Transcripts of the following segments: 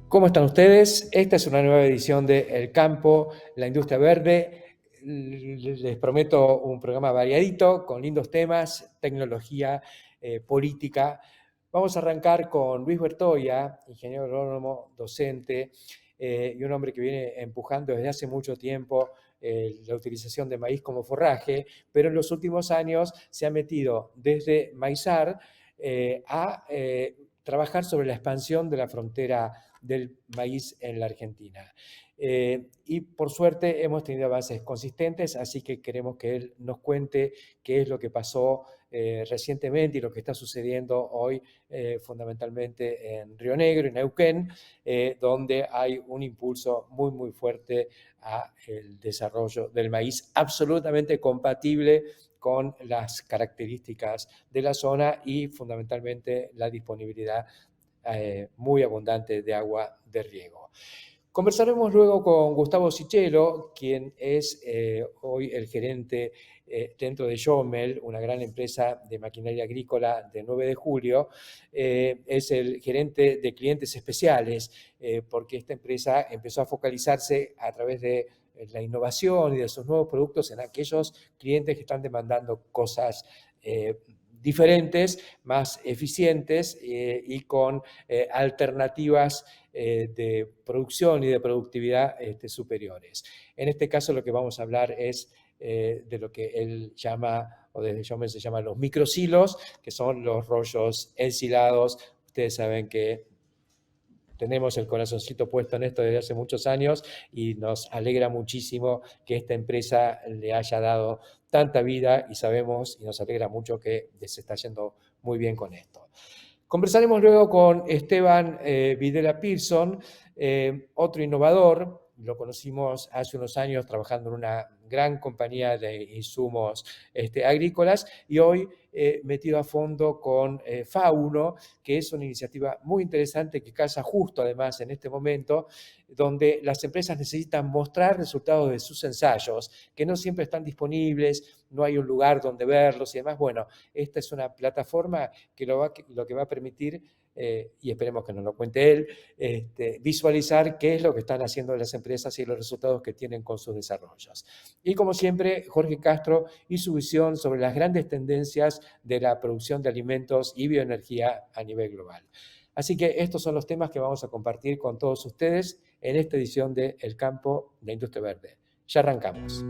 ¿Cómo están ustedes? Esta es una nueva edición de El Campo, la Industria Verde. Les prometo un programa variadito, con lindos temas, tecnología, política. Vamos a arrancar con Luis Bertoia, ingeniero agrónomo, docente, y un hombre que viene empujando desde hace mucho tiempo la utilización de maíz como forraje, pero en los últimos años se ha metido desde Maizar a trabajar sobre la expansión de la frontera del maíz en la Argentina. Y por suerte hemos tenido avances consistentes, así que queremos que él nos cuente qué es lo que pasó recientemente y lo que está sucediendo hoy fundamentalmente en Río Negro, en Neuquén, donde hay un impulso muy fuerte al desarrollo del maíz, absolutamente compatible con las características de la zona y fundamentalmente la disponibilidad muy abundante de agua de riego. Conversaremos luego con Gustavo Sichelo, quien es hoy el gerente dentro de Jomel, una gran empresa de maquinaria agrícola de 9 de julio. Es el gerente de clientes especiales, porque esta empresa empezó a focalizarse a través de la innovación y de sus nuevos productos en aquellos clientes que están demandando cosas diferentes, más eficientes y con alternativas de producción y de productividad superiores. En este caso lo que vamos a hablar es de lo que él llama, o desde Jomel se llama los microsilos, que son los rollos ensilados. Ustedes saben que tenemos el corazoncito puesto en esto desde hace muchos años y nos alegra muchísimo que esta empresa le haya dado tanta vida y sabemos y nos alegra mucho que se está yendo muy bien con esto. Conversaremos luego con Esteban Videla Pearson, otro innovador. Lo conocimos hace unos años trabajando en una gran compañía de insumos agrícolas y hoy metido a fondo con Fauno, que es una iniciativa muy interesante que casa justo además en este momento, donde las empresas necesitan mostrar resultados de sus ensayos, que no siempre están disponibles, no hay un lugar donde verlos y demás. Bueno, esta es una plataforma que lo que va a permitir, y esperemos que nos lo cuente él, visualizar qué es lo que están haciendo las empresas y los resultados que tienen con sus desarrollos. Y como siempre, Jorge Castro y su visión sobre las grandes tendencias de la producción de alimentos y bioenergía a nivel global. Así que estos son los temas que vamos a compartir con todos ustedes en esta edición de El Campo de Industria Verde. Ya arrancamos.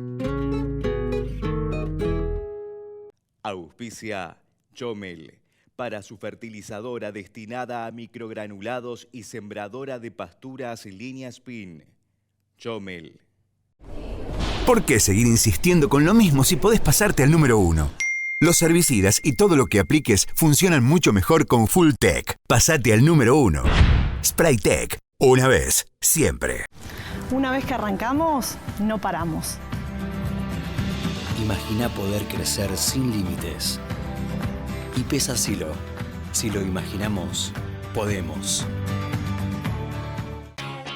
Auspicia Jomel, para su fertilizadora destinada a microgranulados y sembradora de pasturas línea Spin. Jomel. ¿Por qué seguir insistiendo con lo mismo si podés pasarte al número 1? Los herbicidas y todo lo que apliques funcionan mucho mejor con Fulltech. Pasate al número 1. Spraytech. Una vez, siempre. Una vez que arrancamos, no paramos. Imagina poder crecer sin límites. Y Pesa Silo. Si lo imaginamos, podemos.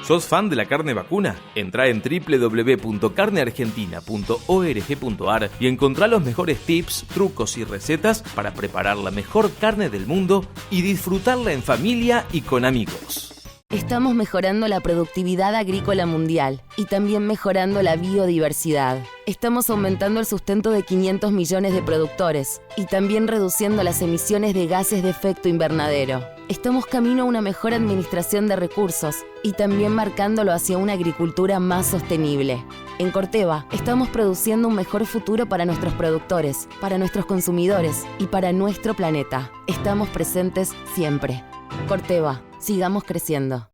¿Sos fan de la carne vacuna? Entrá en www.carneargentina.org.ar y encontrá los mejores tips, trucos y recetas para preparar la mejor carne del mundo y disfrutarla en familia y con amigos. Estamos mejorando la productividad agrícola mundial y también mejorando la biodiversidad. Estamos aumentando el sustento de 500 millones de productores y también reduciendo las emisiones de gases de efecto invernadero. Estamos camino a una mejor administración de recursos y también marcándolo hacia una agricultura más sostenible. En Corteva, estamos produciendo un mejor futuro para nuestros productores, para nuestros consumidores y para nuestro planeta. Estamos presentes siempre. Corteva, sigamos creciendo.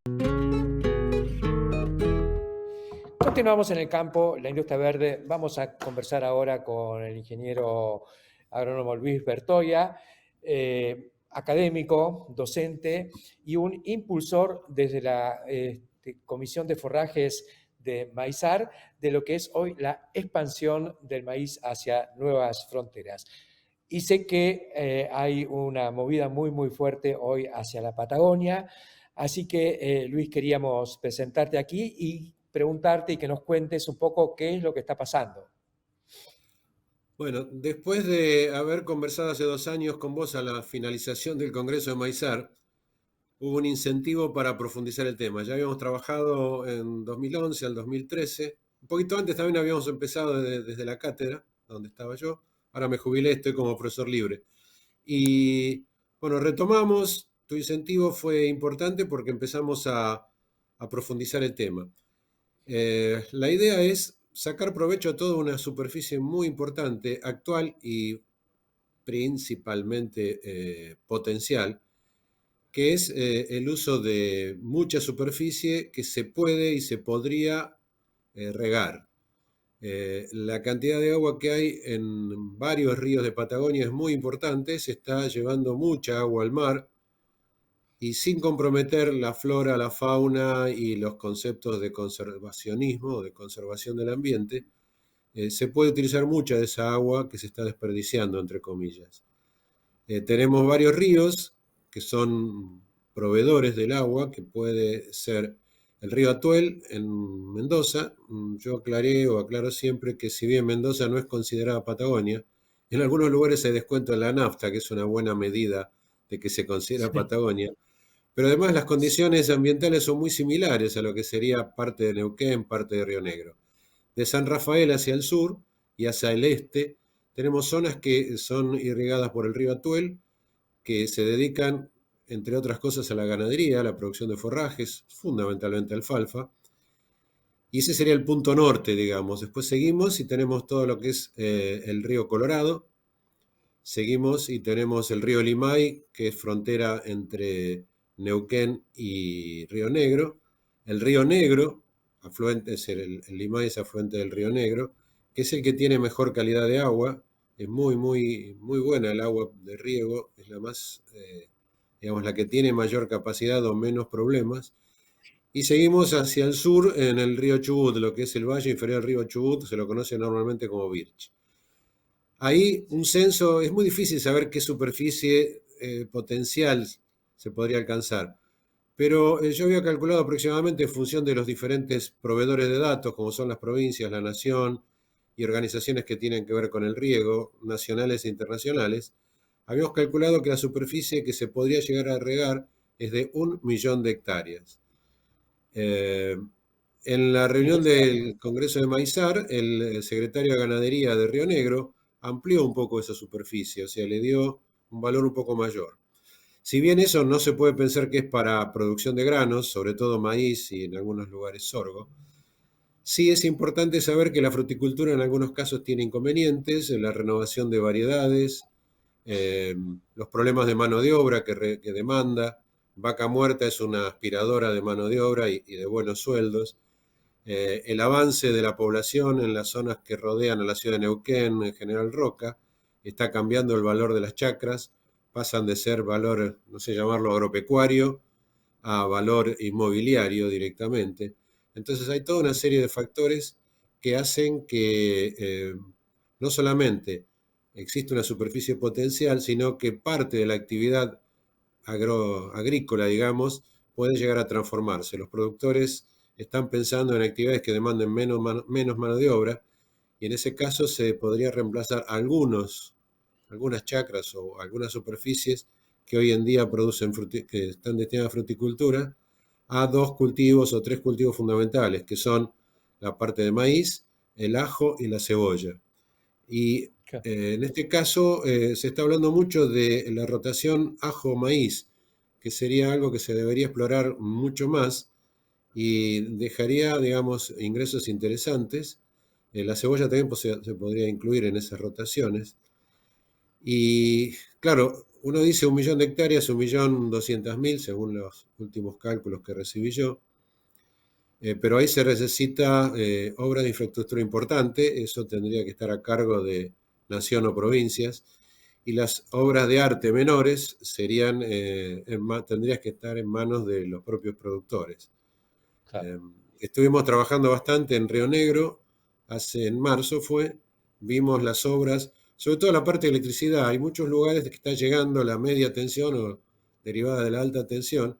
Continuamos en El Campo, la Industria Verde. Vamos a conversar ahora con el ingeniero agrónomo Luis Bertoia. académico, docente y un impulsor desde la Comisión de Forrajes de Maizar de lo que es hoy la expansión del maíz hacia nuevas fronteras. Y sé que hay una movida muy, muy fuerte hoy hacia la Patagonia. Así que, Luis, queríamos presentarte aquí y preguntarte y que nos cuentes un poco qué es lo que está pasando. Bueno, después de haber conversado hace 2 años con vos a la finalización del Congreso de Maizar, hubo un incentivo para profundizar el tema. Ya habíamos trabajado en 2011 al 2013. Un poquito antes también habíamos empezado desde la cátedra, donde estaba yo. Ahora me jubilé, estoy como profesor libre. Y bueno, retomamos. Tu incentivo fue importante porque empezamos a profundizar el tema. La idea es sacar provecho a toda una superficie muy importante, actual y principalmente potencial, que es el uso de mucha superficie que se puede y se podría regar. La cantidad de agua que hay en varios ríos de Patagonia es muy importante, se está llevando mucha agua al mar y sin comprometer la flora, la fauna y los conceptos de conservacionismo, de conservación del ambiente, se puede utilizar mucha de esa agua que se está desperdiciando, entre comillas. Tenemos varios ríos que son proveedores del agua, que puede ser el río Atuel en Mendoza. Yo aclaro siempre que si bien Mendoza no es considerada Patagonia, en algunos lugares hay descuento en la nafta, que es una buena medida de que se considera Patagonia. Pero además las condiciones ambientales son muy similares a lo que sería parte de Neuquén, parte de Río Negro. De San Rafael hacia el sur y hacia el este tenemos zonas que son irrigadas por el río Atuel, que se dedican, entre otras cosas, a la ganadería, a la producción de forrajes, fundamentalmente alfalfa. Y ese sería el punto norte, digamos. Después seguimos y tenemos todo lo que es el río Colorado. Seguimos y tenemos el río Limay, que es frontera entre Neuquén y Río Negro. El río Negro, afluente, el Limay es afluente del río Negro, que es el que tiene mejor calidad de agua. Es muy, muy, muy buena el agua de riego, es la más, digamos, la que tiene mayor capacidad o menos problemas. Y seguimos hacia el sur en el río Chubut, lo que es el valle inferior del río Chubut, se lo conoce normalmente como Birch. Ahí un censo, es muy difícil saber qué superficie potencial se podría alcanzar, pero yo había calculado aproximadamente en función de los diferentes proveedores de datos, como son las provincias, la nación y organizaciones que tienen que ver con el riego, nacionales e internacionales, habíamos calculado que la superficie que se podría llegar a regar es de 1 millón de hectáreas. En la reunión del Congreso de Maizar, el secretario de Ganadería de Río Negro amplió un poco esa superficie, o sea, le dio un valor un poco mayor. Si bien eso no se puede pensar que es para producción de granos, sobre todo maíz y en algunos lugares sorgo, sí es importante saber que la fruticultura en algunos casos tiene inconvenientes, la renovación de variedades, los problemas de mano de obra que demanda. Vaca Muerta es una aspiradora de mano de obra y de buenos sueldos. El avance de la población en las zonas que rodean a la ciudad de Neuquén, en General Roca, está cambiando el valor de las chacras, pasan de ser valor, no sé llamarlo agropecuario, a valor inmobiliario directamente. Entonces hay toda una serie de factores que hacen que no solamente existe una superficie potencial, sino que parte de la actividad agrícola, digamos, puede llegar a transformarse. Los productores están pensando en actividades que demanden menos mano de obra y en ese caso se podría reemplazar algunas chacras o algunas superficies que hoy en día que están destinadas a fruticultura a 2 cultivos o 3 cultivos fundamentales, que son la parte de maíz, el ajo y la cebolla. Y en este caso se está hablando mucho de la rotación ajo-maíz, que sería algo que se debería explorar mucho más y dejaría, digamos, ingresos interesantes. La cebolla también se podría incluir en esas rotaciones. Y claro, uno dice 1 millón de hectáreas, 1.200.000, según los últimos cálculos que recibí yo. Pero ahí se necesita obra de infraestructura importante, eso tendría que estar a cargo de nación o provincias. y las obras de arte menores tendrían que estar en manos de los propios productores. Claro. Estuvimos trabajando bastante en Río Negro, en marzo vimos las obras, sobre todo la parte de electricidad. Hay muchos lugares que está llegando la media tensión o derivada de la alta tensión,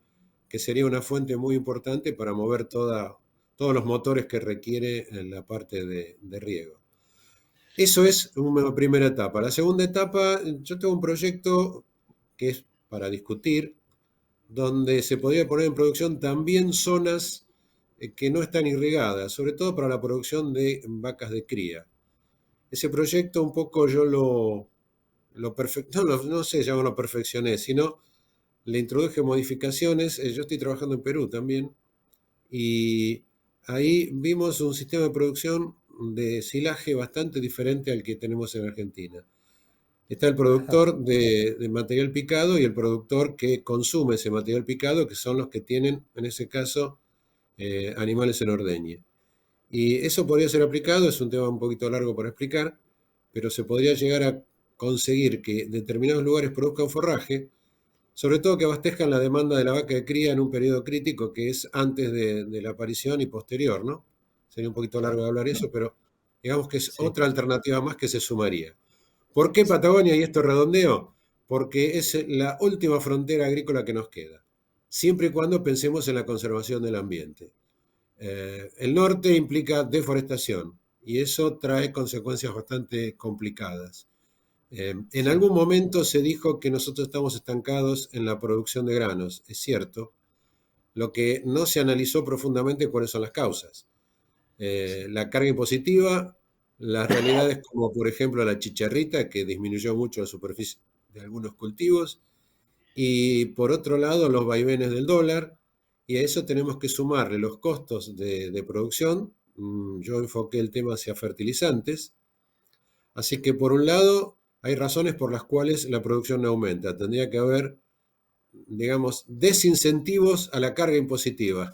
que sería una fuente muy importante para mover todos los motores que requiere en la parte de riego. Eso es una primera etapa. La segunda etapa, yo tengo un proyecto que es para discutir, donde se podría poner en producción también zonas que no están irrigadas, sobre todo para la producción de vacas de cría. Ese proyecto un poco yo no sé, yo lo perfeccioné, sino le introduje modificaciones. Yo estoy trabajando en Perú también, y ahí vimos un sistema de producción de silaje bastante diferente al que tenemos en Argentina. Está el productor de material picado y el productor que consume ese material picado, que son los que tienen, en ese caso, animales en ordeñe. Y eso podría ser aplicado, es un tema un poquito largo para explicar, pero se podría llegar a conseguir que determinados lugares produzcan forraje, sobre todo que abastezcan la demanda de la vaca de cría en un periodo crítico que es antes de la aparición y posterior, ¿no? Sería un poquito largo de hablar eso, pero digamos que es otra alternativa más que se sumaría. ¿Por qué Patagonia y esto redondeo? Porque es la última frontera agrícola que nos queda, siempre y cuando pensemos en la conservación del ambiente. El norte implica deforestación y eso trae consecuencias bastante complicadas. En algún momento se dijo que nosotros estamos estancados en la producción de granos, es cierto. Lo que no se analizó profundamente cuáles son las causas. La carga impositiva, las realidades como por ejemplo la chicharrita, que disminuyó mucho la superficie de algunos cultivos, y por otro lado los vaivenes del dólar, y a eso tenemos que sumarle los costos de producción. Yo enfoqué el tema hacia fertilizantes, así que por un lado hay razones por las cuales la producción no aumenta. Tendría que haber, digamos, desincentivos a la carga impositiva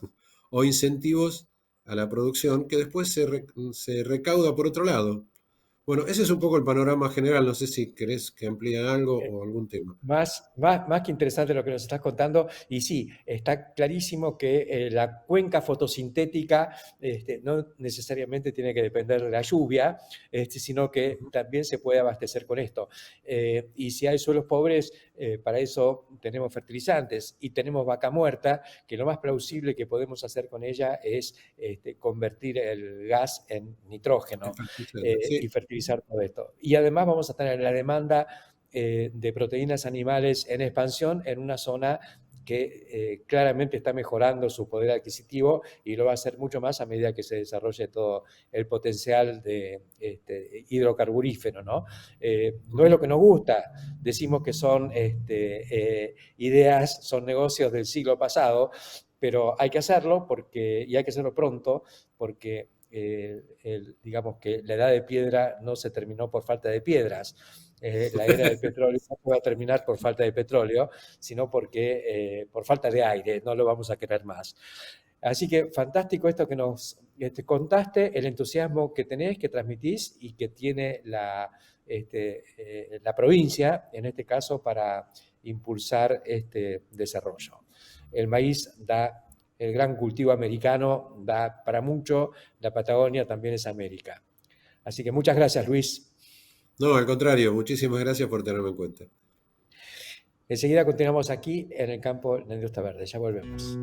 o incentivos a la producción que después se recauda por otro lado. Bueno, ese es un poco el panorama general. No sé si querés que amplíe algo o algún tema. Más que interesante lo que nos estás contando. Y sí, está clarísimo que la cuenca fotosintética no necesariamente tiene que depender de la lluvia, sino que también se puede abastecer con esto. Y si hay suelos pobres, para eso tenemos fertilizantes y tenemos vaca muerta, que lo más plausible que podemos hacer con ella es convertir el gas en nitrógeno y fertilizar todo esto. Y además vamos a tener la demanda de proteínas animales en expansión en una zona que claramente está mejorando su poder adquisitivo y lo va a hacer mucho más a medida que se desarrolle todo el potencial de hidrocarburífero, ¿no? No es lo que nos gusta, decimos que son ideas, son negocios del siglo pasado, pero hay que hacerlo y hay que hacerlo pronto porque digamos que la edad de piedra no se terminó por falta de piedras. La era del petróleo no puede terminar por falta de petróleo, sino porque por falta de aire, no lo vamos a querer más. Así que fantástico esto que nos contaste, el entusiasmo que tenés, que transmitís y que tiene la provincia, en este caso, para impulsar este desarrollo. El maíz da, el gran cultivo americano da para mucho, la Patagonia también es América. Así que muchas gracias, Luis. No, al contrario, muchísimas gracias por tenerme en cuenta. Enseguida continuamos aquí en el campo de la industria verde. Ya volvemos.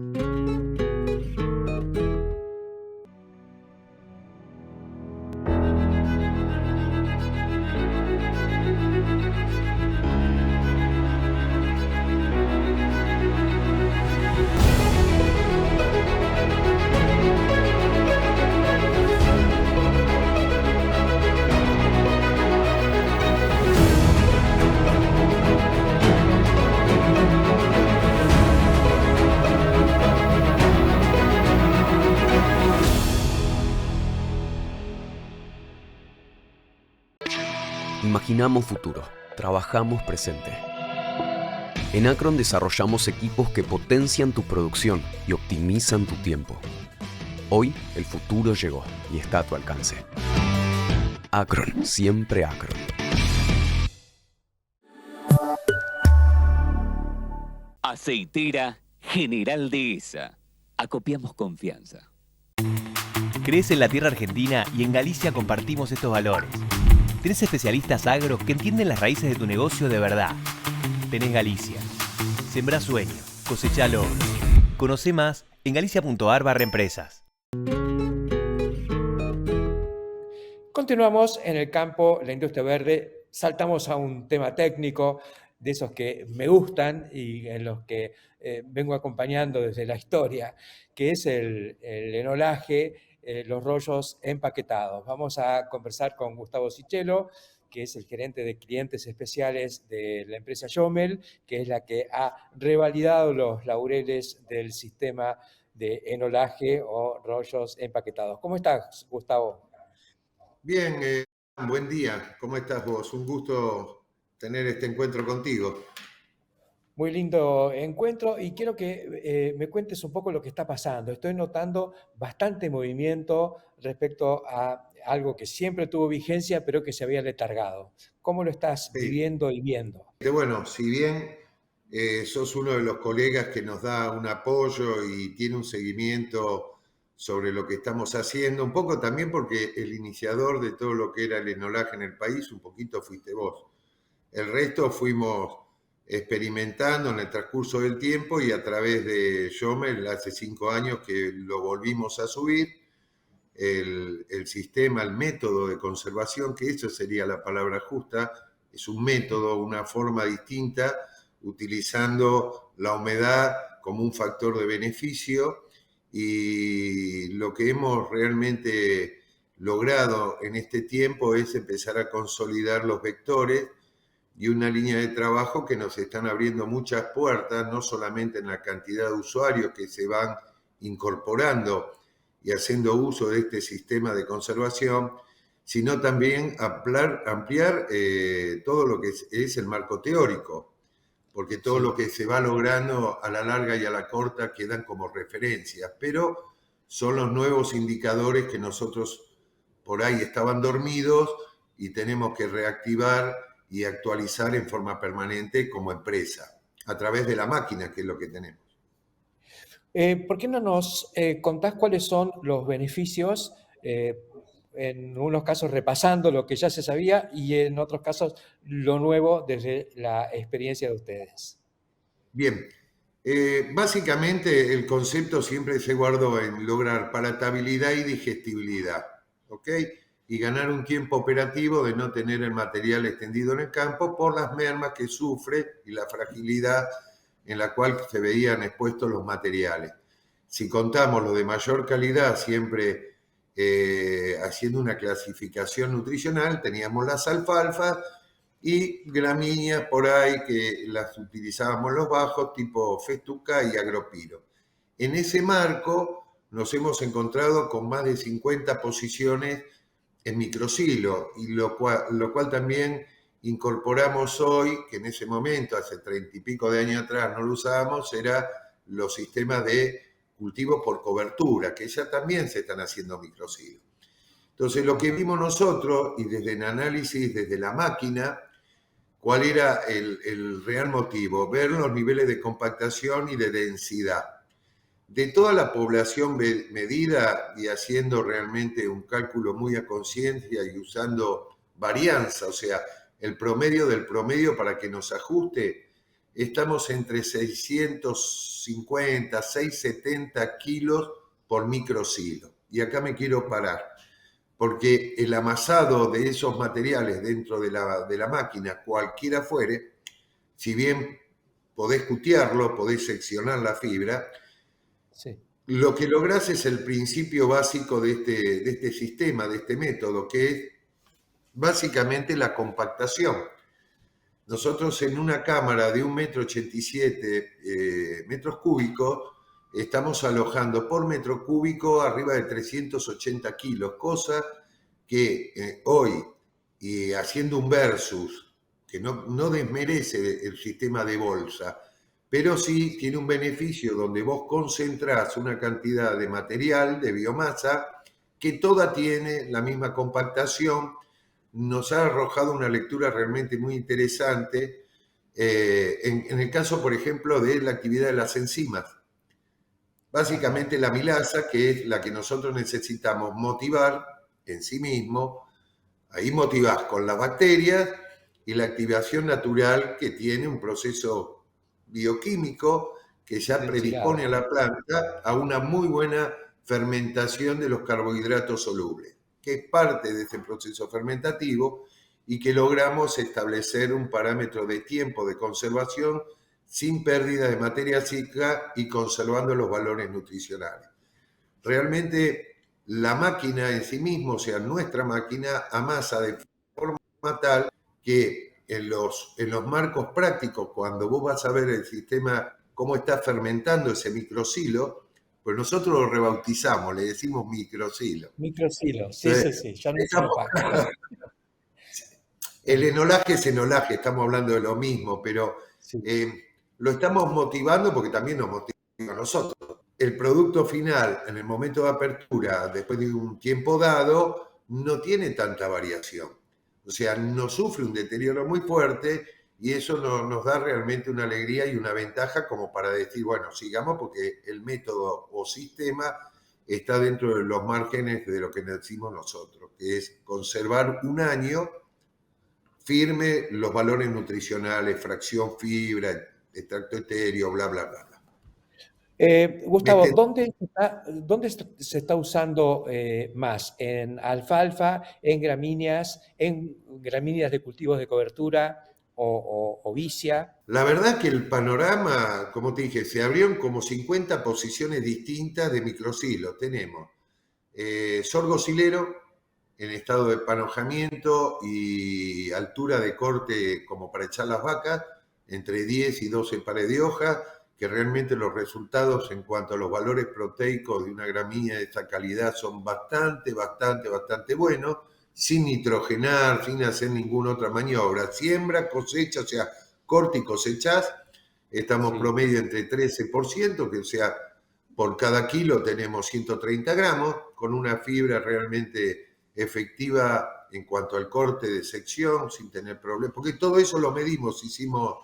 Imaginamos futuro, trabajamos presente. En Acron desarrollamos equipos que potencian tu producción y optimizan tu tiempo. Hoy el futuro llegó y está a tu alcance. Acron, siempre Acron. Aceitera General Dehesa. Acopiamos confianza. Crees en la tierra argentina y en Galicia compartimos estos valores. Tenés especialistas agro que entienden las raíces de tu negocio de verdad. Tenés Galicia. Sembrá sueños, cosecha logros. Conoce más en galicia.ar/empresas. Continuamos en el campo, la industria verde. Saltamos a un tema técnico de esos que me gustan y en los que vengo acompañando desde la historia, que es el enolaje, los rollos empaquetados. Vamos a conversar con Gustavo Sichelo, que es el gerente de clientes especiales de la empresa Jomel, que es la que ha revalidado los laureles del sistema de enolaje o rollos empaquetados. ¿Cómo estás, Gustavo? Bien, buen día. ¿Cómo estás vos? Un gusto tener este encuentro contigo. Muy lindo encuentro y quiero que me cuentes un poco lo que está pasando. Estoy notando bastante movimiento respecto a algo que siempre tuvo vigencia, pero que se había letargado. ¿Cómo lo estás viviendo y viendo? Bueno, si bien sos uno de los colegas que nos da un apoyo y tiene un seguimiento sobre lo que estamos haciendo, un poco también porque el iniciador de todo lo que era el enolaje en el país, un poquito fuiste vos. El resto fuimos experimentando en el transcurso del tiempo y a través de Jomel, hace 5 años que lo volvimos a subir, el sistema, el método de conservación, que esa sería la palabra justa, es un método, una forma distinta, utilizando la humedad como un factor de beneficio, y lo que hemos realmente logrado en este tiempo es empezar a consolidar los vectores y una línea de trabajo que nos están abriendo muchas puertas, no solamente en la cantidad de usuarios que se van incorporando y haciendo uso de este sistema de conservación, sino también ampliar todo lo que es el marco teórico, porque todo lo que se va logrando a la larga y a la corta quedan como referencias, pero son los nuevos indicadores que nosotros por ahí estaban dormidos y tenemos que reactivar y actualizar en forma permanente como empresa, a través de la máquina, que es lo que tenemos. ¿Por qué no nos contás cuáles son los beneficios, en unos casos repasando lo que ya se sabía y en otros casos lo nuevo desde la experiencia de ustedes? Bien, básicamente el concepto siempre se guardó en lograr palatabilidad y digestibilidad, ¿ok? Y ganar un tiempo operativo de no tener el material extendido en el campo por las mermas que sufre y la fragilidad en la cual se veían expuestos los materiales. Si contamos lo de mayor calidad, siempre haciendo una clasificación nutricional, teníamos las alfalfas y gramíneas por ahí que las utilizábamos los bajos, tipo festuca y agropiro. En ese marco nos hemos encontrado con más de 50 posiciones en microsilo, y lo cual también incorporamos hoy, que en ese momento, hace 30 y pico de años atrás no lo usábamos, era los sistemas de cultivo por cobertura, que ya también se están haciendo microsilo. Entonces, lo que vimos nosotros, y desde el análisis, desde la máquina, ¿cuál era el real motivo? Ver los niveles de compactación y de densidad. De toda la población medida y haciendo realmente un cálculo muy a conciencia y usando varianza, o sea, el promedio del promedio para que nos ajuste, estamos entre 650, 670 kilos por microsilo. Y acá me quiero parar, porque el amasado de esos materiales dentro de la máquina, cualquiera fuere, si bien podés cutearlo, podés seccionar la fibra, sí, lo que lográs es el principio básico de este sistema, de este método, que es básicamente la compactación. Nosotros en una cámara de 1,87 metros cúbicos estamos alojando por metro cúbico arriba de 380 kilos, cosa que hoy, y haciendo un versus, que no desmerece el sistema de bolsa, pero sí tiene un beneficio donde vos concentrás una cantidad de material, de biomasa, que toda tiene la misma compactación. Nos ha arrojado una lectura realmente muy interesante En el caso, por ejemplo, de la actividad de las enzimas. Básicamente la amilasa, que es la que nosotros necesitamos motivar en sí mismo, ahí motivás con las bacterias y la activación natural que tiene un proceso bioquímico que ya predispone a la planta a una muy buena fermentación de los carbohidratos solubles, que es parte de este proceso fermentativo y que logramos establecer un parámetro de tiempo de conservación sin pérdida de materia cíclica y conservando los valores nutricionales. Realmente la máquina en sí misma, o sea, nuestra máquina, amasa de forma tal que en los marcos prácticos, cuando vos vas a ver el sistema, cómo está fermentando ese microsilo, pues nosotros lo rebautizamos, le decimos microsilo. Microsilo, sí, ya no es un pack. El enolaje es enolaje, estamos hablando de lo mismo, pero lo estamos motivando porque también nos motiva a nosotros. El producto final, en el momento de apertura, después de un tiempo dado, no tiene tanta variación. O sea, no sufre un deterioro muy fuerte y eso nos da realmente una alegría y una ventaja como para decir, bueno, sigamos porque el método o sistema está dentro de los márgenes de lo que decimos nosotros, que es conservar un año firme los valores nutricionales, fracción fibra, extracto etéreo, bla, bla, bla. Gustavo, ¿dónde se está usando más? ¿En alfalfa, en gramíneas de cultivos de cobertura o vicia? La verdad que el panorama, como te dije, se abrieron como 50 posiciones distintas de microsilos. Tenemos sorgo silero en estado de panojamiento y altura de corte como para echar las vacas, entre 10 y 12 pares de hojas, que realmente los resultados en cuanto a los valores proteicos de una gramínea de esta calidad son bastante buenos, sin nitrogenar, sin hacer ninguna otra maniobra. Siembra, cosecha, o sea, corte y cosechás, estamos promedio entre 13%, que o sea, por cada kilo tenemos 130 gramos, con una fibra realmente efectiva en cuanto al corte de sección, sin tener problemas, porque todo eso lo medimos, hicimos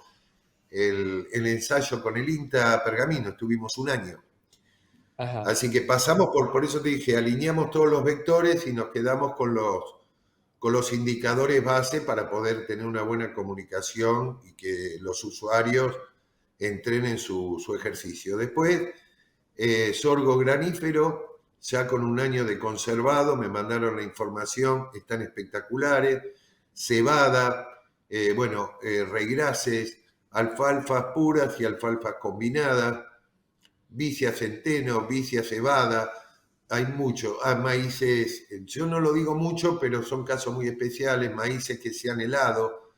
el ensayo con el INTA Pergamino, estuvimos un año. Ajá. Así que pasamos por eso te dije, alineamos todos los vectores y nos quedamos con los indicadores base para poder tener una buena comunicación y que los usuarios entrenen su ejercicio. Después, sorgo granífero, ya con un año de conservado, me mandaron la información, están espectaculares, cebada, raigrases, alfalfas puras y alfalfas combinadas, vicia centeno, vicia cebada, hay mucho. Maíces, yo no lo digo mucho, pero son casos muy especiales, maíces que se han helado,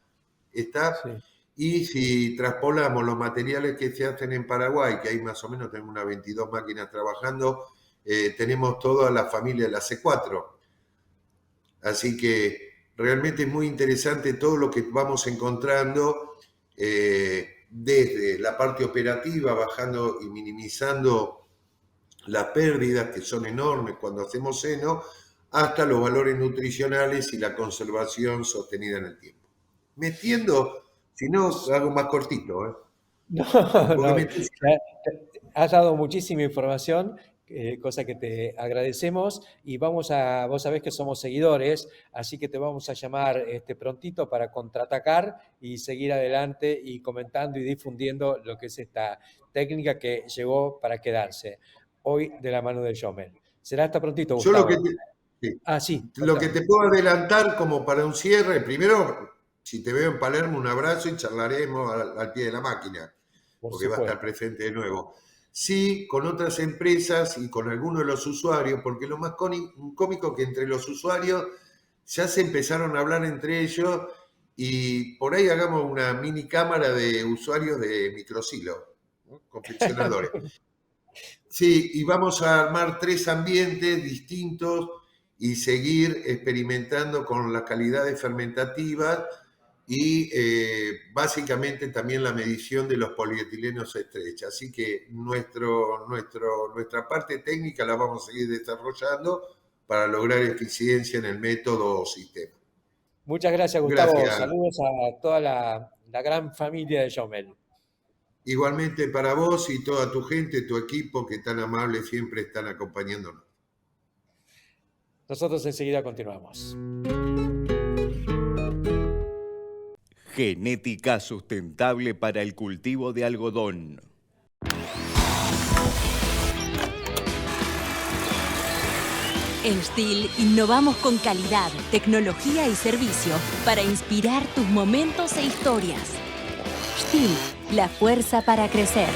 ¿está? Sí. Y si traspolamos los materiales que se hacen en Paraguay, que hay más o menos, tenemos unas 22 máquinas trabajando, tenemos toda la familia de la C4. Así que realmente es muy interesante todo lo que vamos encontrando, desde la parte operativa, bajando y minimizando las pérdidas que son enormes cuando hacemos seno, hasta los valores nutricionales y la conservación sostenida en el tiempo. Me extiendo, si no, hago más cortito. No, has dado muchísima información, cosa que te agradecemos, y vos sabés que somos seguidores, así que te vamos a llamar prontito para contraatacar y seguir adelante y comentando y difundiendo lo que es esta técnica que llegó para quedarse hoy de la mano de Jomel. Será hasta prontito, Gustavo. Lo que te puedo adelantar como para un cierre, primero, si te veo en Palermo, un abrazo y charlaremos al pie de la máquina, porque va a estar presente de nuevo. Sí, con otras empresas y con algunos de los usuarios, porque lo más cómico que entre los usuarios ya se empezaron a hablar entre ellos y por ahí hagamos una mini cámara de usuarios de microsilo, ¿no? Confeccionadores. Sí, y vamos a armar 3 ambientes distintos y seguir experimentando con las calidades fermentativas y básicamente también la medición de los polietilenos estrechos. Así que nuestra parte técnica la vamos a seguir desarrollando para lograr eficiencia en el método o sistema. Muchas gracias, Gustavo. Gracias. Saludos a toda la la gran familia de Jomel. Igualmente para vos y toda tu gente, tu equipo, que tan amables siempre están acompañándonos. Nosotros enseguida continuamos. Genética sustentable para el cultivo de algodón. En STIHL innovamos con calidad, tecnología y servicio para inspirar tus momentos e historias. STIHL, la fuerza para crecer.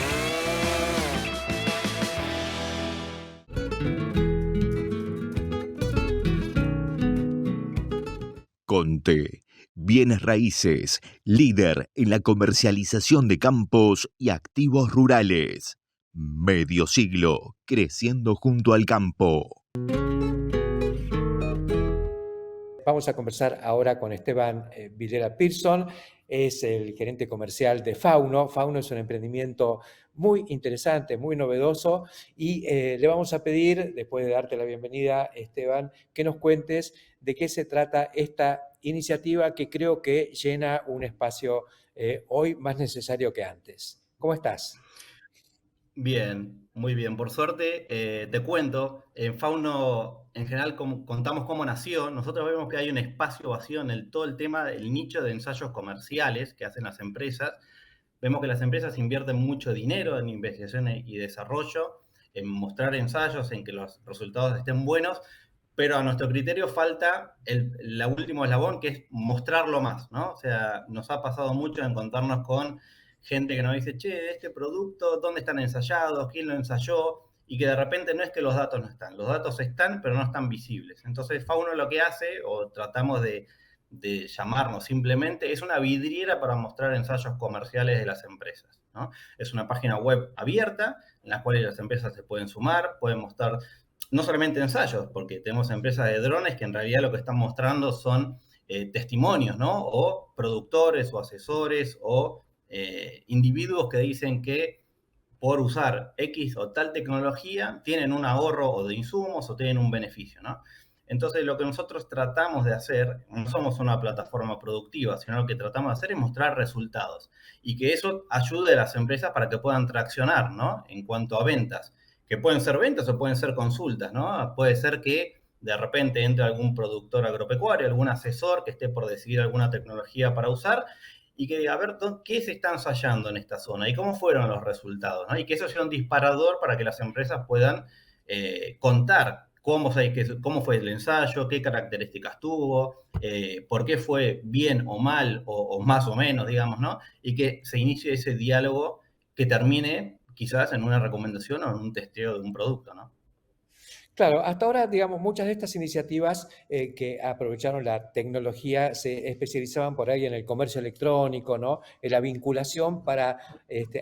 Conte, bienes raíces, líder en la comercialización de campos y activos rurales. Medio siglo creciendo junto al campo. Vamos a conversar ahora con Esteban Villela Pearson, es el gerente comercial de Fauno. Fauno es un emprendimiento muy interesante, muy novedoso, y le vamos a pedir, después de darte la bienvenida, Esteban, que nos cuentes de qué se trata esta iniciativa que creo que llena un espacio hoy más necesario que antes. ¿Cómo estás? Bien, muy bien. Por suerte, te cuento, en Fauno, en general, contamos cómo nació. Nosotros vemos que hay un espacio vacío en todo el tema del nicho de ensayos comerciales que hacen las empresas. Vemos que las empresas invierten mucho dinero en investigación y desarrollo, en mostrar ensayos, en que los resultados estén buenos, pero a nuestro criterio falta el último eslabón, que es mostrarlo más, ¿no? O sea, nos ha pasado mucho encontrarnos con gente que nos dice, che, este producto, ¿dónde están ensayados? ¿Quién lo ensayó? Y que de repente no es que los datos no están. Los datos están, pero no están visibles. Entonces, Fauno lo que hace, o tratamos de llamarnos simplemente, es una vidriera para mostrar ensayos comerciales de las empresas, ¿no? Es una página web abierta en la cual las empresas se pueden sumar, pueden mostrar no solamente ensayos, porque tenemos empresas de drones que en realidad lo que están mostrando son testimonios, ¿no? O productores o asesores o individuos que dicen que por usar X o tal tecnología tienen un ahorro o de insumos o tienen un beneficio, ¿no? Entonces, lo que nosotros tratamos de hacer, no somos una plataforma productiva, sino lo que tratamos de hacer es mostrar resultados y que eso ayude a las empresas para que puedan traccionar, ¿no? En cuanto a ventas, que pueden ser ventas o pueden ser consultas, ¿no? Puede ser que de repente entre algún productor agropecuario, algún asesor que esté por decidir alguna tecnología para usar y que a ver qué se está ensayando en esta zona y cómo fueron los resultados, ¿no? Y que eso sea un disparador para que las empresas puedan contar cómo fue el ensayo, qué características tuvo, por qué fue bien o mal o más o menos, digamos, ¿no? Y que se inicie ese diálogo que termine quizás en una recomendación o en un testeo de un producto, ¿no? Claro, hasta ahora, digamos, muchas de estas iniciativas que aprovecharon la tecnología se especializaban por ahí en el comercio electrónico, ¿no? En la vinculación para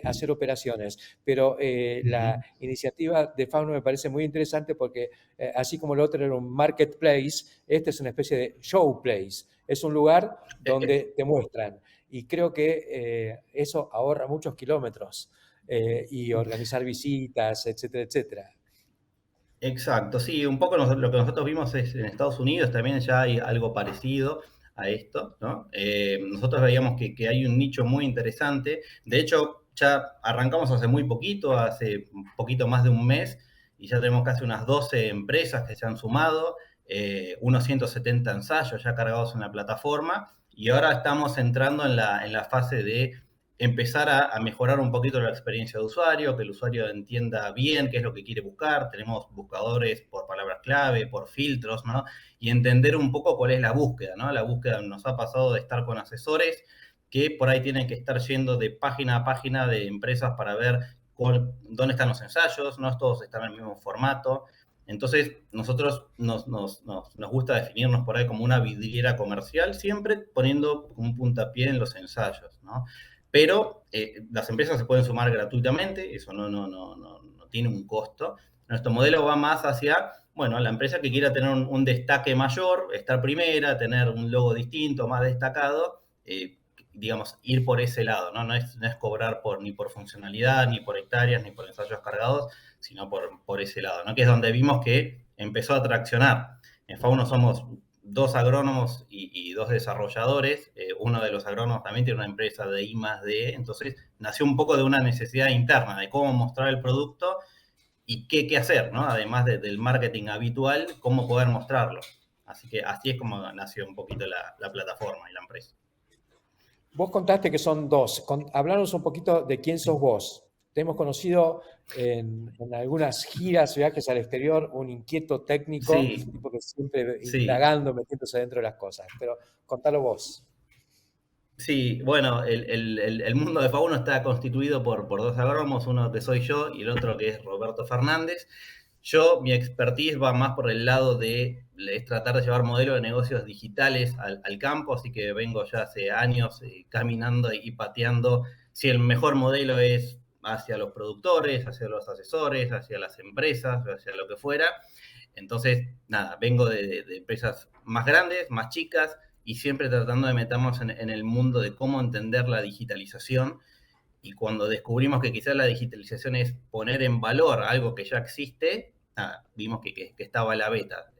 hacer operaciones. Pero la iniciativa de Fauno me parece muy interesante porque así como el otro era un marketplace, este es una especie de showplace. Es un lugar donde te muestran. Y creo que eso ahorra muchos kilómetros y organizar visitas, etcétera, etcétera. Exacto, sí, un poco lo que nosotros vimos es en Estados Unidos también ya hay algo parecido a esto, ¿no? Nosotros veíamos que hay un nicho muy interesante. De hecho, ya arrancamos hace muy poquito, hace un poquito más de un mes, y ya tenemos casi unas 12 empresas que se han sumado, unos 170 ensayos ya cargados en la plataforma, y ahora estamos entrando en la fase de empezar a mejorar un poquito la experiencia de usuario, que el usuario entienda bien qué es lo que quiere buscar. Tenemos buscadores por palabras clave, por filtros, ¿no? Y entender un poco cuál es la búsqueda, ¿no? La búsqueda nos ha pasado de estar con asesores que por ahí tienen que estar yendo de página a página de empresas para ver dónde están los ensayos, no todos están en el mismo formato. Entonces, nosotros nos gusta definirnos por ahí como una vidriera comercial, siempre poniendo un puntapié en los ensayos, ¿no? Pero las empresas se pueden sumar gratuitamente, eso no tiene un costo. Nuestro modelo va más hacia, bueno, la empresa que quiera tener un destaque mayor, estar primera, tener un logo distinto, más destacado, digamos, ir por ese lado, ¿no? No es cobrar ni por funcionalidad, ni por hectáreas, ni por ensayos cargados, sino por ese lado, ¿no? Que es donde vimos que empezó a traccionar. En Fauno somos 2 agrónomos y 2 desarrolladores. Uno de los agrónomos también tiene una empresa de I+D, entonces nació un poco de una necesidad interna de cómo mostrar el producto y qué hacer, ¿no? Además del marketing habitual, cómo poder mostrarlo. Así que así es como nació un poquito la plataforma y la empresa. Vos contaste que son 2. Hablanos un poquito de quién sos vos. Te hemos conocido en algunas giras, viajes al exterior, un inquieto técnico, Sí. tipo que siempre Sí. indagando, metiéndose dentro de las cosas. Pero contalo vos. Sí, bueno, el mundo de Fauno está constituido por 2 agrónomos, uno que soy yo y el otro que es Roberto Fernández. Mi expertise va más por el lado de tratar de llevar modelos de negocios digitales al campo, así que vengo ya hace años caminando y pateando si el mejor modelo es hacia los productores, hacia los asesores, hacia las empresas, hacia lo que fuera. Entonces, nada, vengo de empresas más grandes, más chicas, y siempre tratando de meternos en el mundo de cómo entender la digitalización. Y cuando descubrimos que quizás la digitalización es poner en valor algo que ya existe, vimos que estaba la beta.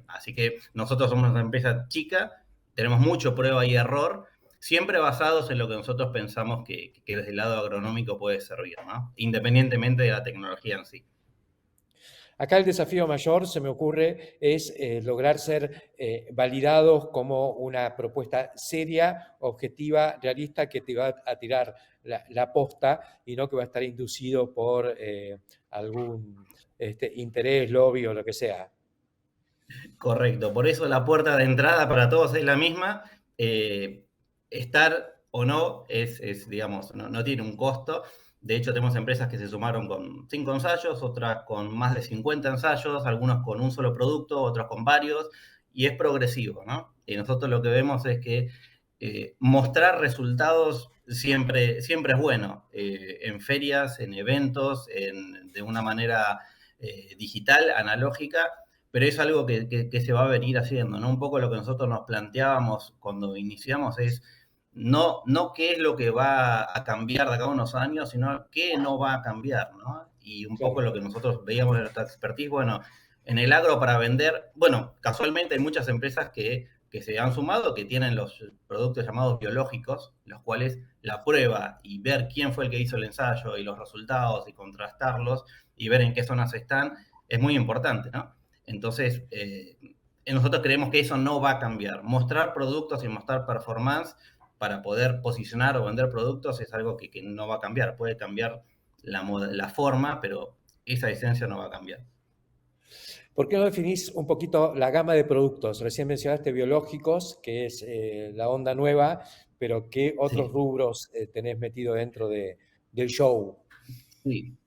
Así que nosotros somos una empresa chica, tenemos mucho prueba y error, siempre basados en lo que nosotros pensamos que desde el lado agronómico puede servir, ¿no? Independientemente de la tecnología en sí. Acá el desafío mayor, se me ocurre, es lograr ser validados como una propuesta seria, objetiva, realista, que te va a tirar la posta y no que va a estar inducido por algún interés, lobby o lo que sea. Correcto, por eso la puerta de entrada para todos es la misma. Estar o no digamos, no tiene un costo. De hecho, tenemos empresas que se sumaron con 5 ensayos, otras con más de 50 ensayos, algunos con un solo producto, otros con varios, y es progresivo, ¿no? Y nosotros lo que vemos es que mostrar resultados siempre es bueno, en ferias, en eventos, de una manera digital, analógica, pero es algo que se va a venir haciendo, ¿no? Un poco lo que nosotros nos planteábamos cuando iniciamos es no qué es lo que va a cambiar de acá a unos años, sino qué no va a cambiar, ¿no? Y un poco lo que nosotros veíamos en nuestra expertise, bueno, en el agro para vender, bueno, casualmente hay muchas empresas que se han sumado, que tienen los productos llamados biológicos, los cuales la prueba y ver quién fue el que hizo el ensayo y los resultados y contrastarlos y ver en qué zonas están, es muy importante, ¿no? Entonces, nosotros creemos que eso no va a cambiar. Mostrar productos y mostrar performance para poder posicionar o vender productos es algo que no va a cambiar. Puede cambiar la forma, pero esa esencia no va a cambiar. ¿Por qué no definís un poquito la gama de productos? Recién mencionaste biológicos, que es la onda nueva, pero ¿qué otros rubros tenés metido dentro del show? Sí,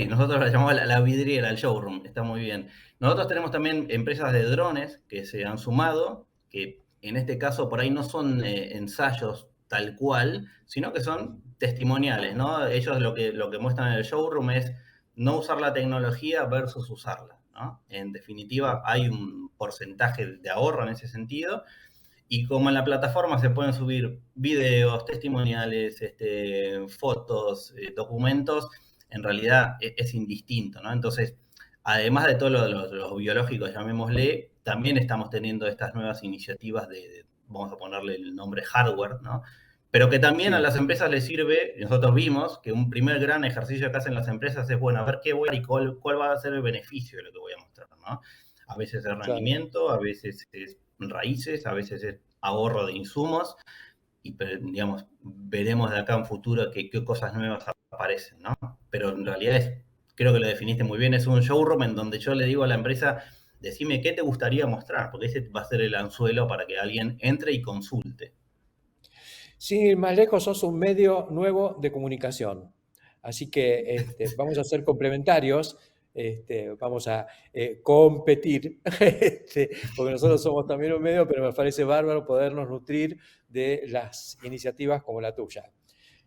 nosotros la llamamos la vidriera, el showroom, está muy bien. Nosotros tenemos también empresas de drones que se han sumado, que en este caso por ahí no son ensayos tal cual, sino que son testimoniales, ¿no? Ellos lo que muestran en el showroom es no usar la tecnología versus usarla, ¿no? En definitiva, hay un porcentaje de ahorro en ese sentido, y como en la plataforma se pueden subir videos, testimoniales, fotos, documentos, en realidad es indistinto, ¿no? Entonces, además de todo los biológicos, llamémosle, también estamos teniendo estas nuevas iniciativas vamos a ponerle el nombre hardware, ¿no? Pero que también a las empresas les sirve, nosotros vimos que un primer gran ejercicio que hacen las empresas es, bueno, a ver qué voy a y cuál va a ser el beneficio de lo que voy a mostrar, ¿no? A veces es rendimiento, a veces es raíces, a veces es ahorro de insumos, y digamos, veremos de acá en futuro qué cosas nuevas aparecen, ¿no? Pero en realidad creo que lo definiste muy bien, es un showroom en donde yo le digo a la empresa, decime qué te gustaría mostrar, porque ese va a ser el anzuelo para que alguien entre y consulte. Sin ir más lejos, sos un medio nuevo de comunicación. Así que vamos a ser complementarios, vamos a competir, porque nosotros somos también un medio, pero me parece bárbaro podernos nutrir de las iniciativas como la tuya.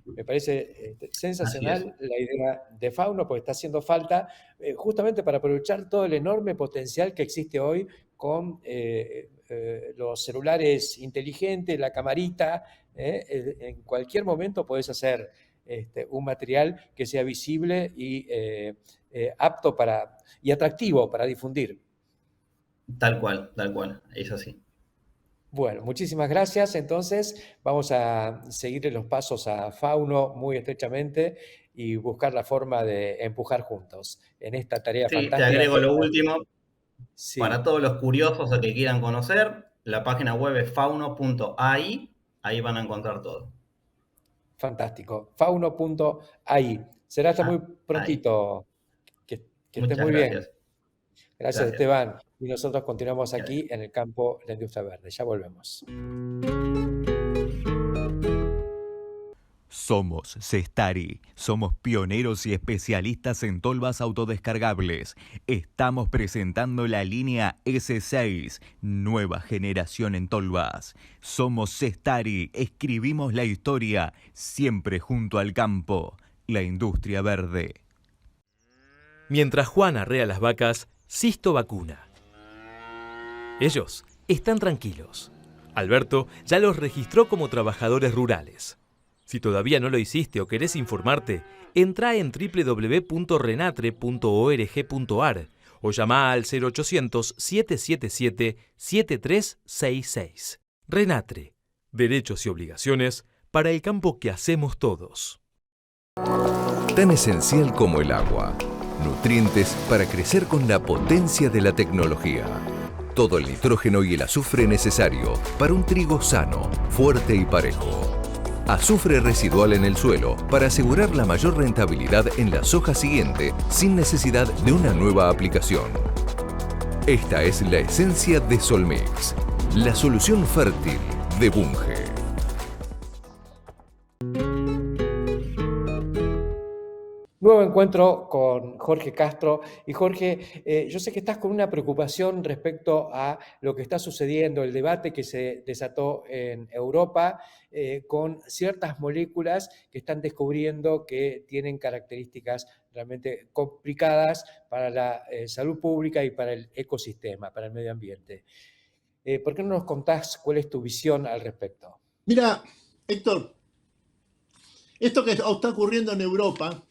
Me parece sensacional la idea de Fauno, porque está haciendo falta justamente para aprovechar todo el enorme potencial que existe hoy con los celulares inteligentes, la camarita. En cualquier momento podés hacer un material que sea visible y apto y atractivo para difundir. Tal cual, es así. Bueno, muchísimas gracias. Entonces, vamos a seguirle los pasos a Fauno muy estrechamente y buscar la forma de empujar juntos en esta tarea Sí, fantástica. te agrego lo último. Sí. Para todos los curiosos o que quieran conocer, la página web es fauno.ai, ahí van a encontrar todo. Fantástico. Fauno.ai. Será hasta muy prontito. Que estés muy bien. Gracias, Esteban. Y nosotros continuamos aquí en el campo de la industria verde. Ya volvemos. Somos Cestari, somos pioneros y especialistas en tolvas autodescargables. Estamos presentando la línea S6, nueva generación en tolvas. Somos Cestari, escribimos la historia, siempre junto al campo, la industria verde. Mientras Juan arrea las vacas, Sisto vacuna. Ellos están tranquilos. Alberto ya los registró como trabajadores rurales. Si todavía no lo hiciste o querés informarte, entra en www.renatre.org.ar o llama al 0800-777-7366. Renatre. Derechos y obligaciones para el campo que hacemos todos. Tan esencial como el agua. Nutrientes para crecer con la potencia de la tecnología. Todo el nitrógeno y el azufre necesario para un trigo sano, fuerte y parejo. Azufre residual en el suelo para asegurar la mayor rentabilidad en la soja siguiente sin necesidad de una nueva aplicación. Esta es la esencia de Solmix, la solución fértil de Bunge. Nuevo encuentro con Jorge Castro. Y Jorge, yo sé que estás con una preocupación respecto a lo que está sucediendo, el debate que se desató en Europa con ciertas moléculas que están descubriendo que tienen características realmente complicadas para la salud pública y para el ecosistema, para el medio ambiente. ¿Por qué no nos contás cuál es tu visión al respecto? Mira, Héctor, esto que está ocurriendo en Europa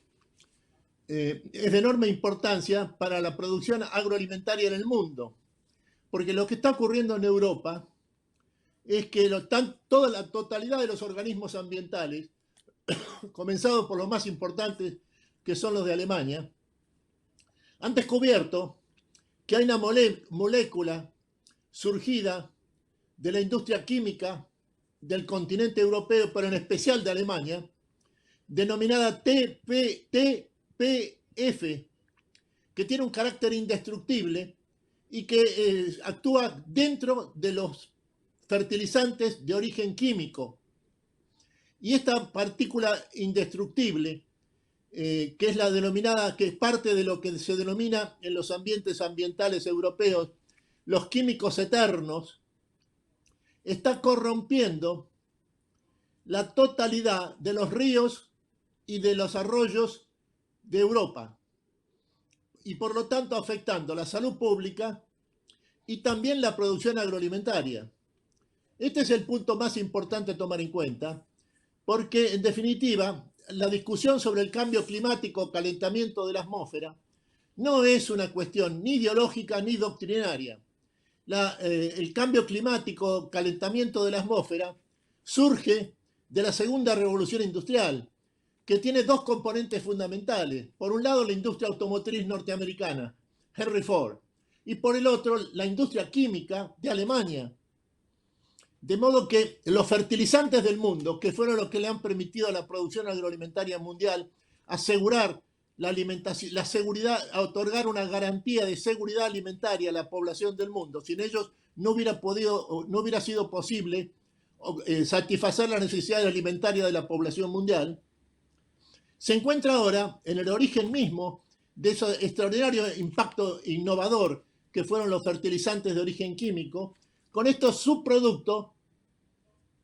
es de enorme importancia para la producción agroalimentaria en el mundo, porque lo que está ocurriendo en Europa es que toda la totalidad de los organismos ambientales, comenzados por los más importantes, que son los de Alemania, han descubierto que hay una molécula surgida de la industria química del continente europeo, pero en especial de Alemania, denominada TPF, que tiene un carácter indestructible y que actúa dentro de los fertilizantes de origen químico. Y esta partícula indestructible, que es la denominada, que es parte de lo que se denomina en los ambientes ambientales europeos los químicos eternos, está corrompiendo la totalidad de los ríos y de los arroyos de Europa, y por lo tanto afectando la salud pública y también la producción agroalimentaria. Este es el punto más importante a tomar en cuenta, porque en definitiva la discusión sobre el cambio climático, calentamiento de la atmósfera, no es una cuestión ni ideológica ni doctrinaria. El cambio climático, calentamiento de la atmósfera, surge de la segunda revolución industrial, que tiene dos componentes fundamentales. Por un lado, la industria automotriz norteamericana, Henry Ford, y por el otro, la industria química de Alemania. De modo que los fertilizantes del mundo, que fueron los que le han permitido a la producción agroalimentaria mundial asegurar la alimentación, la seguridad, a otorgar una garantía de seguridad alimentaria a la población del mundo, sin ellos no hubiera sido posible satisfacer las necesidades alimentarias de la población mundial, se encuentra ahora en el origen mismo de ese extraordinario impacto innovador que fueron los fertilizantes de origen químico, con estos subproductos,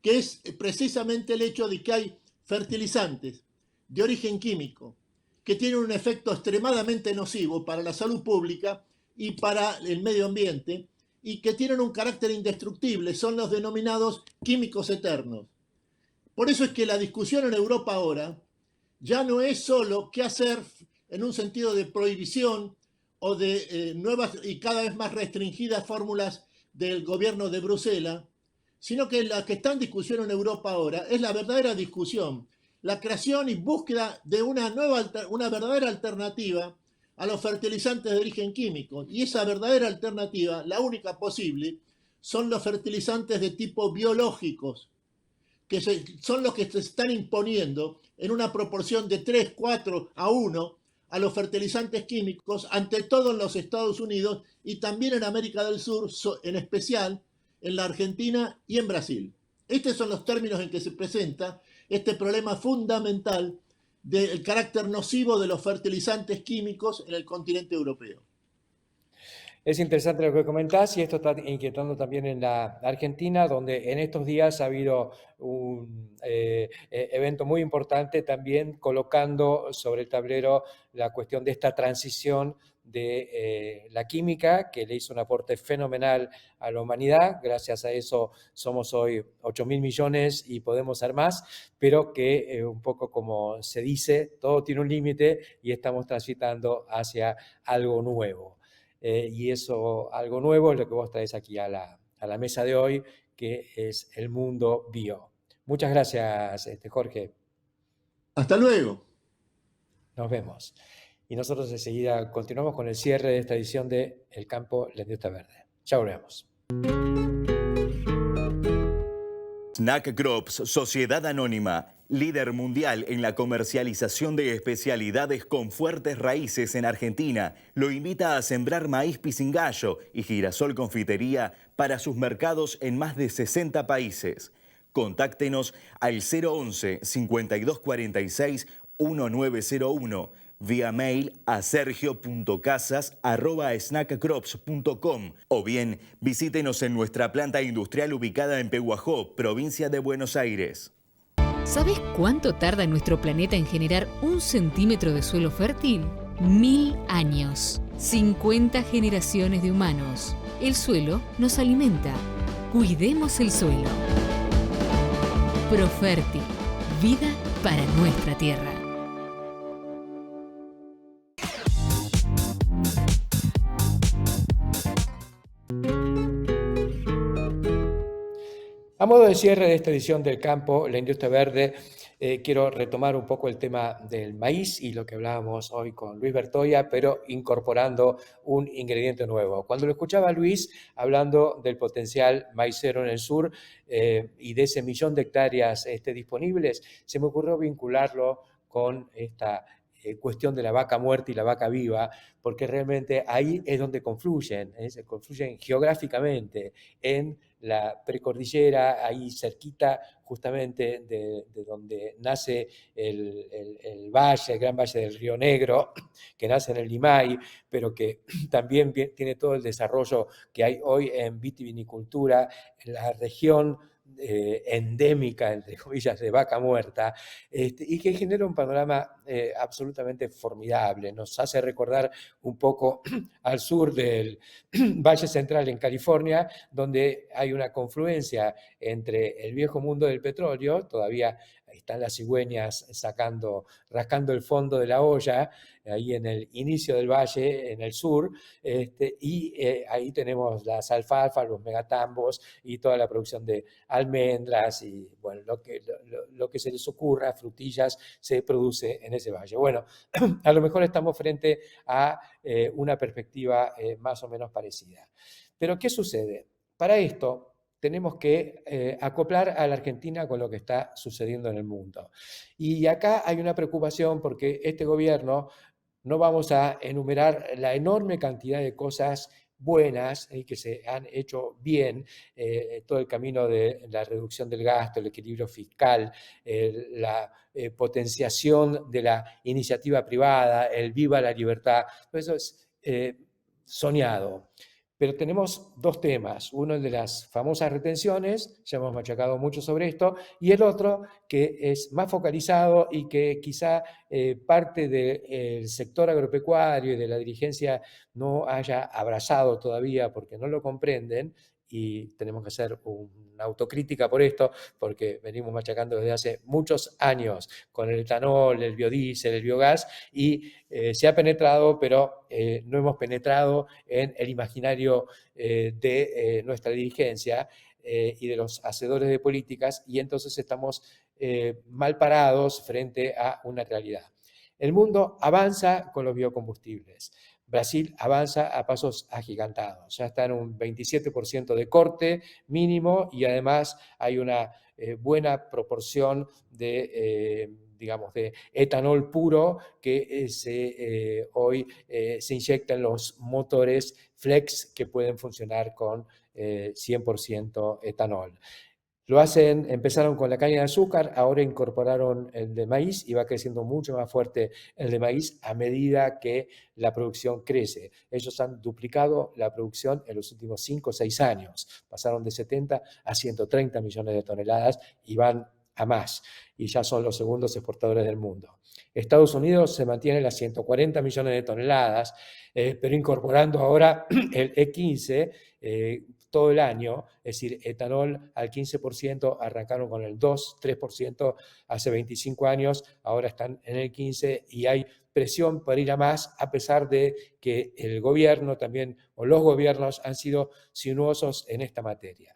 que es precisamente el hecho de que hay fertilizantes de origen químico que tienen un efecto extremadamente nocivo para la salud pública y para el medio ambiente, y que tienen un carácter indestructible, son los denominados químicos eternos. Por eso es que la discusión en Europa ahora ya no es solo qué hacer en un sentido de prohibición o de nuevas y cada vez más restringidas fórmulas del gobierno de Bruselas, sino que la que está en discusión en Europa ahora es la verdadera discusión, la creación y búsqueda de una verdadera alternativa a los fertilizantes de origen químico. Y esa verdadera alternativa, la única posible, son los fertilizantes de tipo biológicos, que son los que se están imponiendo en una proporción de 3, 4 a 1 a los fertilizantes químicos, ante todo en los Estados Unidos y también en América del Sur, en especial en la Argentina y en Brasil. Estos son los términos en que se presenta este problema fundamental del carácter nocivo de los fertilizantes químicos en el continente europeo. Es interesante lo que comentás, y esto está inquietando también en la Argentina, donde en estos días ha habido un evento muy importante también colocando sobre el tablero la cuestión de esta transición de la química, que le hizo un aporte fenomenal a la humanidad. Gracias a eso somos hoy 8.000 millones y podemos ser más, pero que un poco como se dice, todo tiene un límite y estamos transitando hacia algo nuevo. Y eso, algo nuevo, es lo que vos traes aquí a la mesa de hoy, que es el mundo bio. Muchas gracias, Jorge. Hasta luego. Nos vemos. Y nosotros enseguida continuamos con el cierre de esta edición de El Campo, la Industria Verde. Ya volvemos. Snack Crops, Sociedad Anónima, líder mundial en la comercialización de especialidades con fuertes raíces en Argentina, lo invita a sembrar maíz pisingallo y girasol confitería para sus mercados en más de 60 países. Contáctenos al 011 5246 1901, vía mail a sergio.casas@snackcrops.com o bien visítenos en nuestra planta industrial ubicada en Pehuajó, provincia de Buenos Aires. ¿Sabes cuánto tarda nuestro planeta en generar 1 centímetro de suelo fértil? 1000 años. 50 generaciones de humanos. El suelo nos alimenta. Cuidemos el suelo. Profertil. Vida para nuestra tierra. A modo de cierre de esta edición del Campo, la Industria Verde, quiero retomar un poco el tema del maíz y lo que hablábamos hoy con Luis Bertoia, pero incorporando un ingrediente nuevo. Cuando lo escuchaba a Luis hablando del potencial maicero en el sur y de ese 1.000.000 de hectáreas disponibles, se me ocurrió vincularlo con esta cuestión de la vaca muerta y la vaca viva, porque realmente ahí es donde confluyen, se confluyen geográficamente en la precordillera, ahí cerquita justamente de donde nace el valle, el gran valle del Río Negro, que nace en el Limay, pero que también tiene todo el desarrollo que hay hoy en vitivinicultura, en la región endémica, entre comillas, de vaca muerta, y que genera un panorama absolutamente formidable. Nos hace recordar un poco al sur del Valle Central en California, donde hay una confluencia entre el viejo mundo del petróleo, todavía están las cigüeñas rascando el fondo de la olla, ahí en el inicio del valle, en el sur, y ahí tenemos las alfalfas, los megatambos y toda la producción de almendras y bueno, lo que se les ocurra, frutillas, se produce en ese valle. Bueno, a lo mejor estamos frente a una perspectiva más o menos parecida. Pero ¿qué sucede? Para esto tenemos que acoplar a la Argentina con lo que está sucediendo en el mundo. Y acá hay una preocupación porque este gobierno, no vamos a enumerar la enorme cantidad de cosas buenas que se han hecho bien, todo el camino de la reducción del gasto, el equilibrio fiscal, la potenciación de la iniciativa privada, el viva la libertad, todo eso es soñado. Pero tenemos dos temas, uno el de las famosas retenciones, ya hemos machacado mucho sobre esto, y el otro que es más focalizado y que quizá parte del sector agropecuario y de la dirigencia no haya abrazado todavía porque no lo comprenden, y tenemos que hacer una autocrítica por esto, porque venimos machacando desde hace muchos años con el etanol, el biodiesel, el biogás, y se ha penetrado, pero no hemos penetrado en el imaginario de nuestra dirigencia y de los hacedores de políticas, y entonces estamos mal parados frente a una realidad. El mundo avanza con los biocombustibles. Brasil avanza a pasos agigantados. Ya está en un 27% de corte mínimo y además hay una buena proporción de, digamos, de etanol puro que hoy se inyecta en los motores flex que pueden funcionar con 100% etanol. Empezaron con la caña de azúcar, ahora incorporaron el de maíz y va creciendo mucho más fuerte el de maíz a medida que la producción crece. Ellos han duplicado la producción en los últimos 5 o 6 años. Pasaron de 70 a 130 millones de toneladas y van a más. Y ya son los segundos exportadores del mundo. Estados Unidos se mantiene en las 140 millones de toneladas, pero incorporando ahora el E15, todo el año, es decir, etanol al 15%, arrancaron con el 2-3% hace 25 años, ahora están en el 15% y hay presión para ir a más, a pesar de que el gobierno también, o los gobiernos han sido sinuosos en esta materia.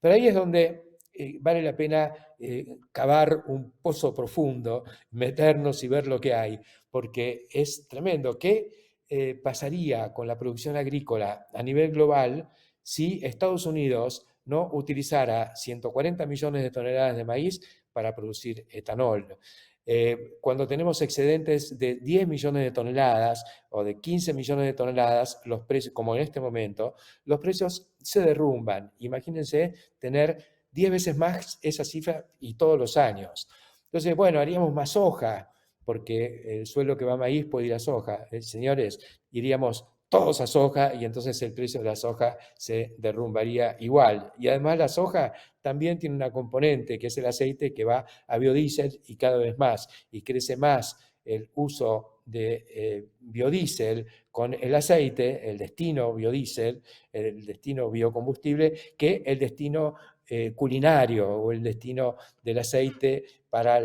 Pero ahí es donde vale la pena cavar un pozo profundo, meternos y ver lo que hay, porque es tremendo. ¿Qué pasaría con la producción agrícola a nivel global si Estados Unidos no utilizara 140 millones de toneladas de maíz para producir etanol? Cuando tenemos excedentes de 10 millones de toneladas o de 15 millones de toneladas, los precios, como en este momento, los precios se derrumban. Imagínense tener 10 veces más esa cifra y todos los años. Entonces, bueno, haríamos más soja, porque el suelo que va a maíz puede ir a soja. Señores, iríamos todos a soja y entonces el precio de la soja se derrumbaría igual. Y además la soja también tiene una componente que es el aceite que va a biodiesel y cada vez más, y crece más el uso de biodiesel con el aceite, el destino biodiesel, el destino biocombustible, que el destino culinario o el destino del aceite para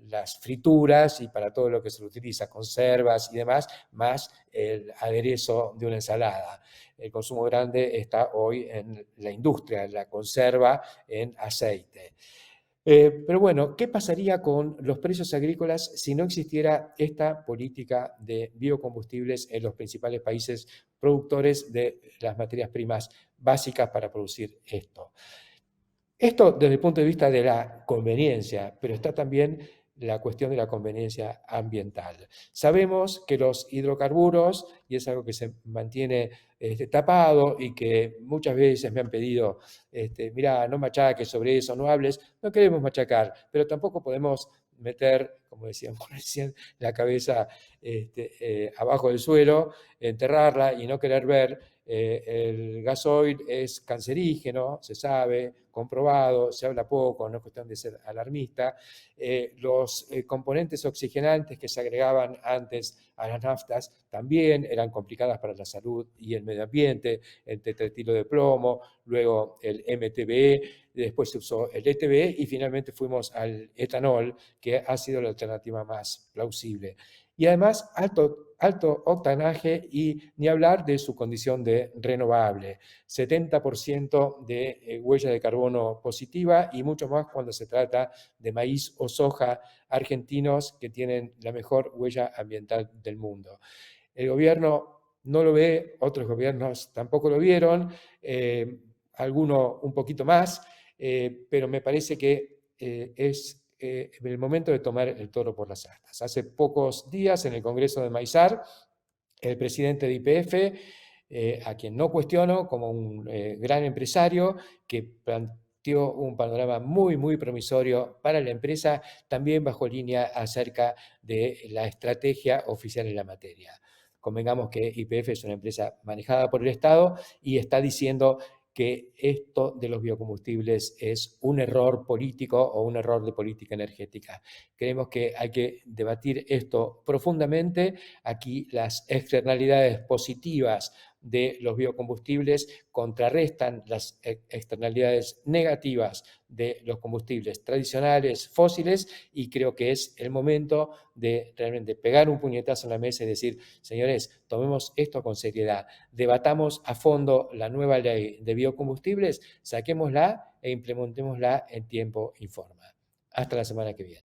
las frituras y para todo lo que se utiliza, conservas y demás, más el aderezo de una ensalada. El consumo grande está hoy en la industria, la conserva en aceite. Pero bueno, ¿qué pasaría con los precios agrícolas si no existiera esta política de biocombustibles en los principales países productores de las materias primas básicas para producir esto? Esto desde el punto de vista de la conveniencia, pero está también la cuestión de la conveniencia ambiental. Sabemos que los hidrocarburos, y es algo que se mantiene tapado y que muchas veces me han pedido, mirá, no machaques sobre eso, no hables, no queremos machacar, pero tampoco podemos meter, como decíamos recién, la cabeza abajo del suelo, enterrarla y no querer ver. El gasoil es cancerígeno, se sabe, comprobado, se habla poco, no es cuestión de ser alarmista. Los componentes oxigenantes que se agregaban antes a las naftas también eran complicadas para la salud y el medio ambiente, el tetretilo de plomo, luego el MTBE, después se usó el ETBE y finalmente fuimos al etanol, que ha sido la alternativa más plausible. Y además alto octanaje y ni hablar de su condición de renovable. 70% de huella de carbono positiva y mucho más cuando se trata de maíz o soja argentinos que tienen la mejor huella ambiental del mundo. El gobierno no lo ve, otros gobiernos tampoco lo vieron, alguno un poquito más, pero me parece que es el momento de tomar el toro por las astas. Hace pocos días en el Congreso de Maizar, el presidente de YPF, a quien no cuestiono como un gran empresario que planteó un panorama muy promisorio para la empresa, también bajó línea acerca de la estrategia oficial en la materia. Convengamos que YPF es una empresa manejada por el Estado y está diciendo que esto de los biocombustibles es un error político o un error de política energética. Creemos que hay que debatir esto profundamente. Aquí las externalidades positivas de los biocombustibles contrarrestan las externalidades negativas de los combustibles tradicionales, fósiles, y creo que es el momento de realmente pegar un puñetazo en la mesa y decir, señores, tomemos esto con seriedad, debatamos a fondo la nueva ley de biocombustibles, saquémosla e implementémosla en tiempo y forma. Hasta la semana que viene.